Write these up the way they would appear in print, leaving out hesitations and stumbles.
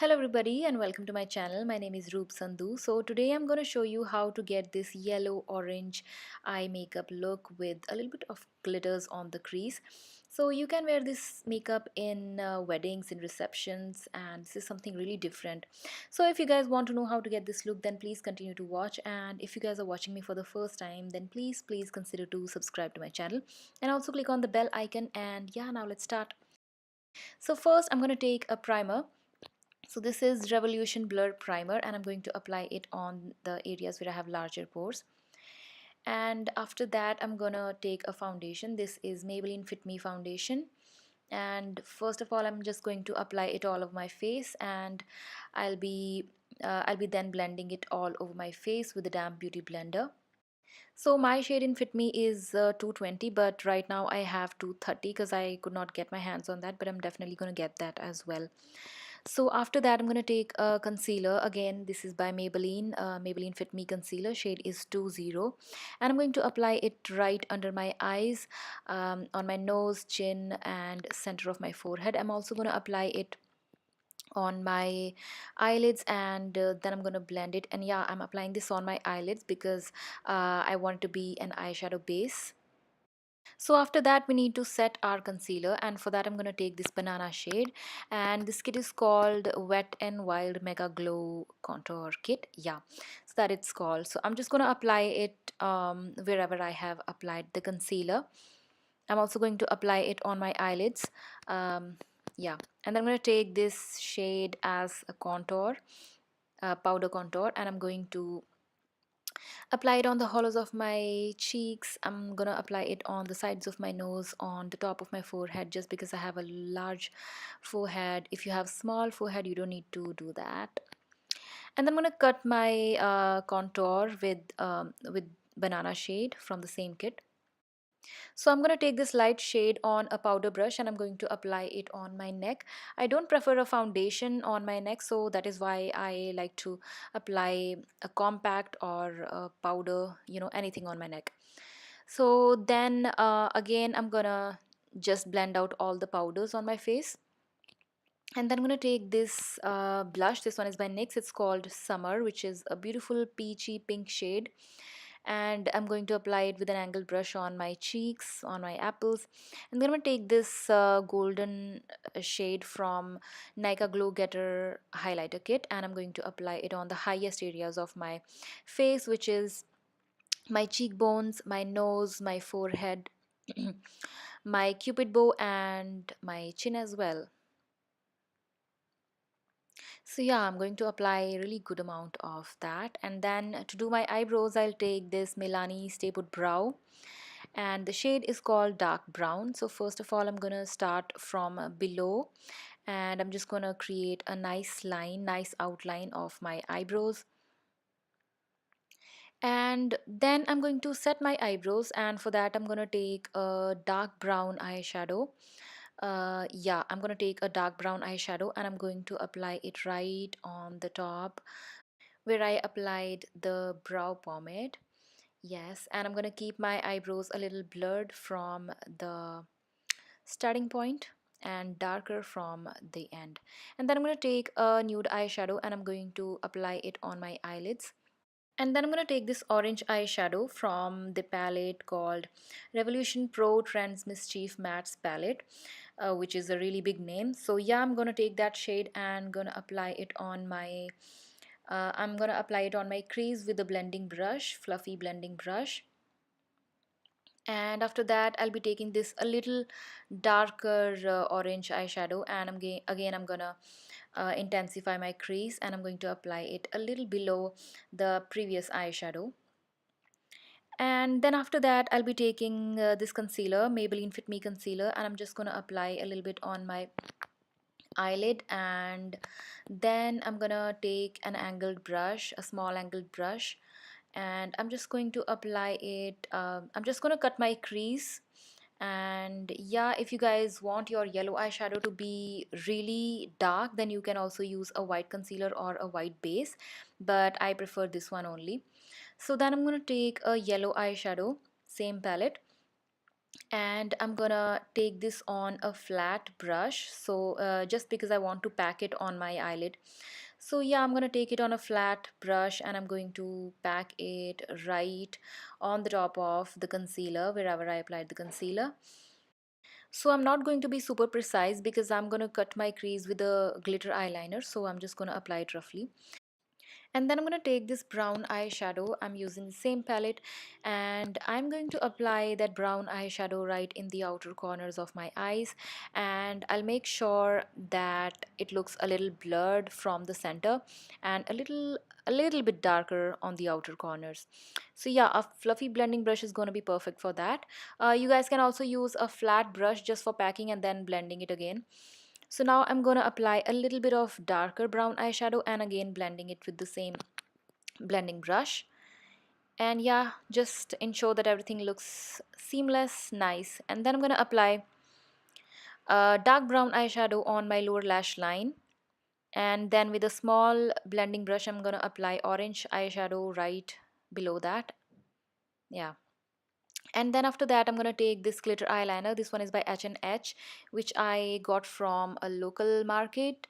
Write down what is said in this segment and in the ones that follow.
Hello everybody and welcome to my channel. My name is ROOP SANDHU. So today I'm going to show you how to get this yellow orange eye makeup look with a little bit of glitters on the crease. So you can wear this makeup in weddings, in receptions, and this is something really different. So if you guys want to know how to get this look, then please continue to watch, and if you guys are watching me for the first time, then please consider to subscribe to my channel and also click on the bell icon. And yeah, now let's start. So first I'm going to take a primer. So this is Revolution Blur Primer and I'm going to apply it on the areas where I have larger pores. And after that I'm gonna take a foundation. This is Maybelline Fit Me foundation. And first of all I'm just going to apply it all over my face, and I'll be then blending it all over my face with the damp beauty blender. So my shade in Fit Me is 220, but right now I have 230 because I could not get my hands on that, but I'm definitely going to get that as well. So after that I'm going to take a concealer. Again, this is by Maybelline, Maybelline Fit Me concealer. Shade is 20, and I'm going to apply it right under my eyes, on my nose, chin and center of my forehead. I'm also going to apply it on my eyelids, and then I'm gonna blend it. And yeah, I'm applying this on my eyelids because I want it to be an eyeshadow base. So after that we need to set our concealer, and for that I'm gonna take this banana shade, and this kit is called Wet n Wild Mega Glow Contour Kit. Yeah, so that it's called. So I'm just gonna apply it wherever I have applied the concealer. I'm also going to apply it on my eyelids. um, yeah, and I'm going to take this shade as a contour, powder contour, and I'm going to apply it on the hollows of my cheeks. I'm gonna apply it on the sides of my nose, on the top of my forehead, just because I have a large forehead. If you have small forehead, you don't need to do that. And then I'm gonna cut my contour with banana shade from the same kit. So I'm going to take this light shade on a powder brush and I'm going to apply it on my neck. I don't prefer a foundation on my neck, so that is why I like to apply a compact or a powder, anything on my neck. So then again, I'm gonna just blend out all the powders on my face. And then I'm going to take this blush. This one is by NYX. It's called Summer, which is a beautiful peachy pink shade. And I'm going to apply it with an angled brush on my cheeks, on my apples. And then I'm going to take this golden shade from NYKAA Glow Getter Highlighter Kit, and I'm going to apply it on the highest areas of my face, which is my cheekbones, my nose, my forehead, my cupid bow, and my chin as well. So yeah, I'm going to apply a really good amount of that. And then to do my eyebrows, I'll take this MILANI Stay Put Brow, and the shade is called dark brown. So first of all, I'm gonna start from below, and I'm just gonna create a nice line, nice outline of my eyebrows. And then I'm going to set my eyebrows, and for that I'm gonna take a dark brown eyeshadow. Yeah, I'm gonna take a dark brown eyeshadow and I'm going to apply it right on the top where I applied the brow pomade. Yes, and I'm gonna keep my eyebrows a little blurred from the starting point and darker from the end. And then I'm gonna take a nude eyeshadow and I'm going to apply it on my eyelids. And then I'm going to take this orange eyeshadow from the palette called Revolution Pro Trends Mischief Mattes palette, which is a really big name. So yeah, I'm going to take that shade and going to apply it on my crease with a blending brush, fluffy blending brush. And after that I'll be taking this a little darker orange eyeshadow, and I'm gonna intensify my crease, and I'm going to apply it a little below the previous eyeshadow. And then after that I'll be taking this concealer, Maybelline Fit Me concealer, and I'm just gonna apply a little bit on my eyelid. And then I'm gonna take an angled brush, a small angled brush, and I'm just going to apply it. I'm just going to cut my crease. And yeah, if you guys want your yellow eyeshadow to be really dark, then you can also use a white concealer or a white base, but I prefer this one only. So then I'm going to take a yellow eyeshadow, same palette, and I'm gonna take this on a flat brush, so just because I want to pack it on my eyelid. So yeah, I'm gonna take it on a flat brush and I'm going to pack it right on the top of the concealer wherever I applied the concealer. So I'm not going to be super precise because I'm gonna cut my crease with a glitter eyeliner, so I'm just gonna apply it roughly. And then I'm going to take this brown eyeshadow. I'm using the same palette and I'm going to apply that brown eyeshadow right in the outer corners of my eyes, and I'll make sure that it looks a little blurred from the center and a little bit darker on the outer corners. So yeah, a fluffy blending brush is going to be perfect for that. You guys can also use a flat brush just for packing and then blending it again. So now I'm going to apply a little bit of darker brown eyeshadow and again blending it with the same blending brush. And yeah, just ensure that everything looks seamless, nice. And then I'm going to apply a dark brown eyeshadow on my lower lash line. And then with a small blending brush, I'm going to apply orange eyeshadow right below that. Yeah. And then after that, I'm going to take this glitter eyeliner. This one is by H&H, which I got from a local market.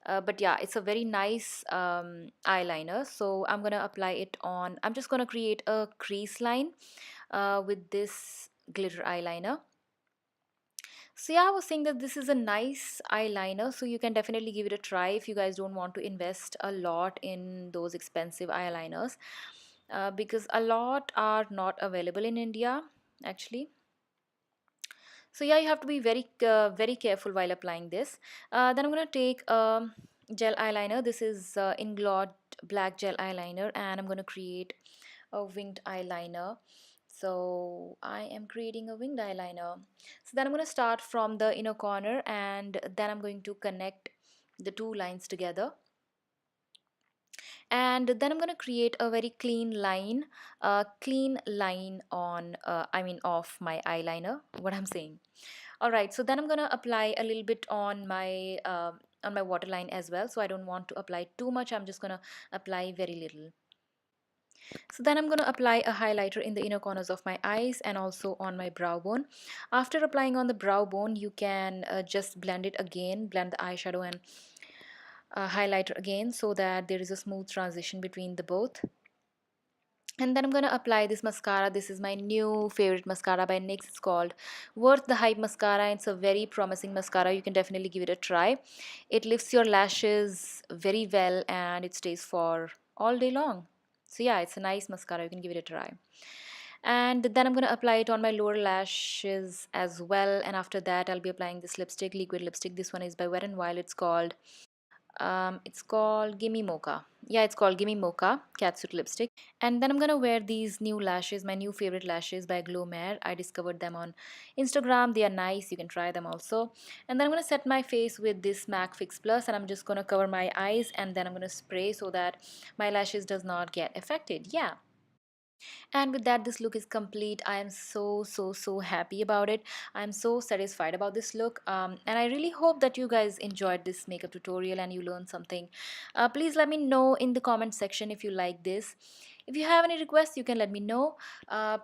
But yeah, it's a very nice eyeliner. So I'm going to apply it on, I'm just going to create a crease line with this glitter eyeliner. So yeah, I was saying that this is a nice eyeliner, so you can definitely give it a try if you guys don't want to invest a lot in those expensive eyeliners, because a lot are not available in India actually. So yeah, you have to be very careful while applying this. Then I'm going to take gel eyeliner. This is INGLOT black gel eyeliner, and I'm going to create a winged eyeliner. So I am creating a winged eyeliner. So then I'm going to start from the inner corner, and then I'm going to connect the two lines together. And then I'm going to create a very clean line on, I mean, off my eyeliner. What I'm saying. All right, so then I'm gonna apply a little bit on my waterline as well. So I don't want to apply too much. I'm just gonna apply very little. So then I'm gonna apply a highlighter in the inner corners of my eyes and also on my brow bone. After applying on the brow bone, you can just blend it again, blend the eyeshadow and highlighter again, so that there is a smooth transition between the both. And then I'm going to apply this mascara. This is my new favorite mascara by NYX. It's called Worth the Hype Mascara. It's a very promising mascara. You can definitely give it a try. It lifts your lashes very well and it stays for all day long. So yeah, it's a nice mascara. You can give it a try. And then I'm going to apply it on my lower lashes as well. And after that, I'll be applying this lipstick, liquid lipstick. This one is by Wet n Wild. It's called Gimme Mocha. Yeah, it's called Gimme Mocha Catsuit lipstick. And then I'm gonna wear these new lashes, my new favorite lashes by GLOWMEIRE. I discovered them on Instagram. They are nice. You can try them also. And then I'm gonna set my face with this MAC Fix Plus, and I'm just gonna cover my eyes, and then I'm gonna spray so that my lashes does not get affected. Yeah. And with that, this look is complete. I am so happy about it. I'm so satisfied about this look, and I really hope that you guys enjoyed this makeup tutorial and you learned something. Please let me know in the comment section if you like this. If you have any requests, you can let me know.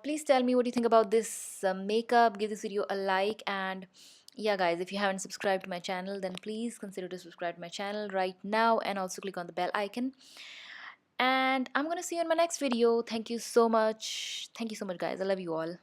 Please tell me what you think about this makeup. Give this video a like, and yeah guys, if you haven't subscribed to my channel, then please consider to subscribe to my channel right now, and also click on the bell icon. And I'm gonna see you in my next video. Thank you so much. Thank you so much, guys. I love you all.